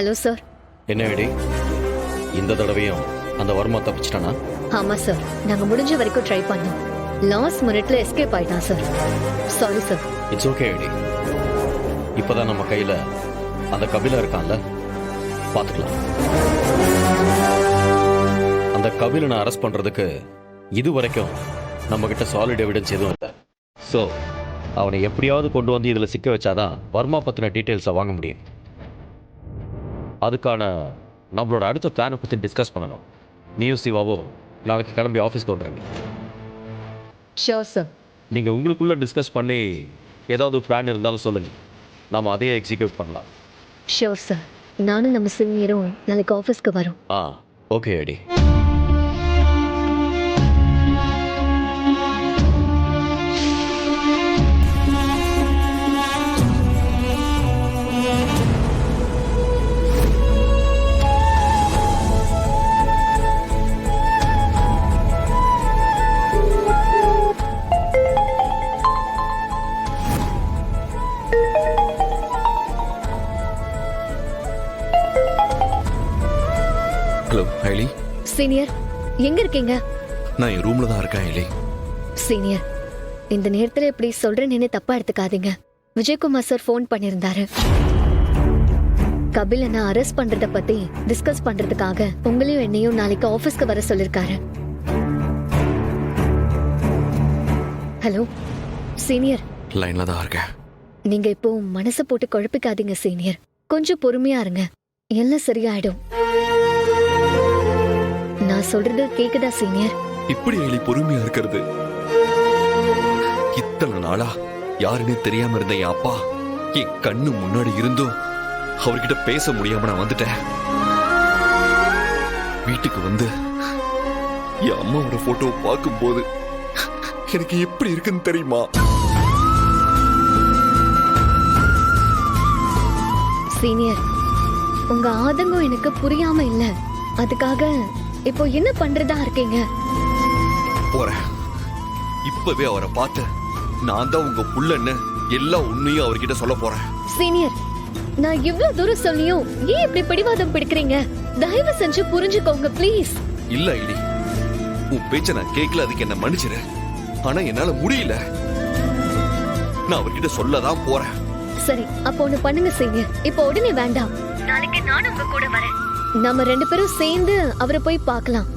Hello sir. என்ன ID, இந்த தடவையும் அந்த வர்மா தப்பிச்சிட்டானா? ஆமா சார், நாங்க முடிஞ்ச வரைக்கும் ட்ரை பண்ணோம். லாஸ்ட் மினிட்ல எஸ்கேப் ஆயிட்டான் sir. Sorry sir. It's okay ஐடி. இப்பதான் நம்ம கையில அந்த கபிலா இருக்கான்ல, பாத்துக்கலாம். அந்த கபிலனை அரெஸ்ட் பண்றதுக்கு இது வரைக்கும் நம்ம கிட்ட சாலிட் எவிடன்ஸ் எதுவும் இல்லை. ஸோ அவனை எப்படியாவது கொண்டு வந்து இதில் சிக்க வச்சாதான் வர்மா பற்றின டீட்டெயில்ஸை வாங்க முடியும். அதுக்கான நம்மளோட அடுத்த பிளானை பற்றி டிஸ்கஸ் பண்ணணும். நீயும் சிவாவோ நாளைக்கு கிளம்பி ஆஃபீஸ்க்கு வந்துடுங்க. Sure sir. நீங்கள் உங்களுக்குள்ளே டிஸ்கஸ் பண்ணி ஏதாவது பிளான் இருந்தாலும் சொல்லுங்கள், நாம் அதையே எக்ஸிக்யூட் பண்ணலாம். Sure sir. நானும் நம்ம சீனியரும் நாளைக்கு ஆஃபீஸ்க்கு வரோம். ஓகே ஐடி. ஹலோ ஐலி. சீனியர், எங்க இருக்கீங்க? நான் என் ரூம்ல தான் இருக்கேன் ஐலி. சீனியர், இந்த நேரத்துல இப்படி சொல்றேன்னு தப்பா எடுத்துக்காதீங்க. விஜயகுமார் சார் ஃபோன் பண்ணியிருந்தாரு. கபிலனை அரெஸ்ட் பண்றத பத்தி டிஸ்கஸ் பண்றதுக்காக உங்களையும் என்னையும் நாளைக்கு ஆபீஸ்க்கு வர சொல்லிருக்காரு. Hello senior. லைன்ல தான் இருக்கேன். நீங்க இப்போ மனசை போட்டு குழப்பிக்காதீங்க சீனியர். கொஞ்சம் பொறுமையா இருங்க, எல்லாம் சரியாயிடும். நான் சொல்றது கேக்குதா சீனியர்? இப்படி ஐலி பொறுமையா இருக்கிறது? இத்தனை நாளா யாருன்னே தெரியாம இருந்த என் அப்பா என் கண்ணு முன்னாடி இருந்தும் அவர்கிட்ட பேச முடியாம நான் வந்துட்டேன். வீட்டுக்கு வந்து என் அம்மாவோட போட்டோவை பார்க்கும் போது எனக்கு எப்படி இருக்குன்னு தெரியுமா? சீனியர், உங்க ஆதங்கம் எனக்கு புரியாம இல்ல. அதுக்காக இப்போ என்ன பண்றதா இருக்கீங்க? போறேன். இப்பவே அவரை பார்த்து நான் தான் உங்க புள்ளன்னு எல்லா உண்மையும் அவர்கிட்ட சொல்ல போறேன். சீனியர், நான் இவ்வளவு தூரம் சொல்லியும் ஏன் இப்படி பிடிவாதம் பிடிக்கிறீங்க? தயவு செஞ்சு புரிஞ்சுக்கோங்க ப்ளீஸ். இல்ல ஐலி, உன் பேச்ச நான் கேட்கல, அதுக்கு என்ன மன்னிச்சிரு. ஆனா என்னால முடியல. நான் அவர்கிட்ட சொல்லதான் போறேன். சரி, அப்போ ஒண்ணு பண்ணுங்க சீனியர். இப்போ உடனே வேண்டாம். நாளைக்கு நானும் உங்க கூட வரேன். நம்ம ரெண்டு பேரும் சேர்ந்து அவரை போய் பார்க்கலாம்.